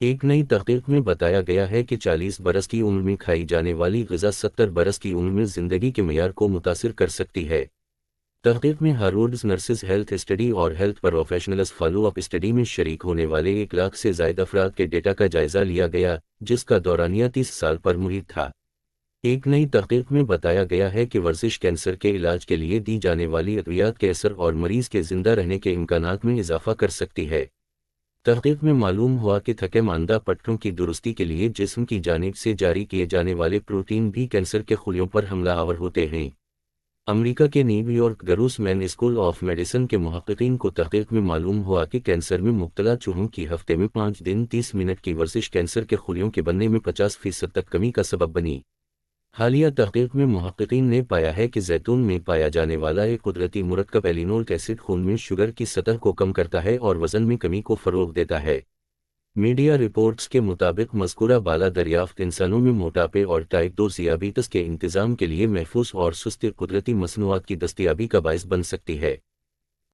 ایک نئی تحقیق میں بتایا گیا ہے کہ 40 برس کی عمر میں کھائی جانے والی غذا 70 برس کی عمر میں زندگی کے معیار کو متاثر کر سکتی ہے۔ تحقیق میں ہارورڈ نرسز ہیلتھ اسٹڈی اور health professionals follow up study میں شریک ہونے والے 1 لاکھ سے زائد افراد کے ڈیٹا کا جائزہ لیا گیا، جس کا دورانیہ 30 سال پر محیط تھا۔ ایک نئی تحقیق میں بتایا گیا ہے کہ ورزش کینسر کے علاج کے لیے دی جانے والی ادویات کے اثر اور مریض کے زندہ رہنے کے امکانات میں اضافہ کر سکتی ہے۔ تحقیق میں معلوم ہوا کہ تھکے ماندہ پٹھوں کی درستی کے لیے جسم کی جانب سے جاری کیے جانے والے پروٹین بھی کینسر کے خلیوں پر حملہ آور ہوتے ہیں۔ امریکہ کے New York Grossman school of medicine کے محققین کو تحقیق میں معلوم ہوا کہ کینسر میں مبتلا چوہوں کی ہفتے میں 5 دن 30 منٹ کی ورزش کینسر کے خلیوں کے بننے میں 50% تک کمی کا سبب بنی۔ حالیہ تحقیق میں محققین نے پایا ہے کہ زیتون میں پایا جانے والا ایک قدرتی مرکب ایلینولک ایسڈ خون میں شوگر کی سطح کو کم کرتا ہے اور وزن میں کمی کو فروغ دیتا ہے۔ میڈیا رپورٹس کے مطابق مذکورہ بالا دریافت انسانوں میں موٹاپے اور ٹائپ 2 ذیابیطس کے انتظام کے لیے محفوظ اور سستی قدرتی مصنوعات کی دستیابی کا باعث بن سکتی ہے۔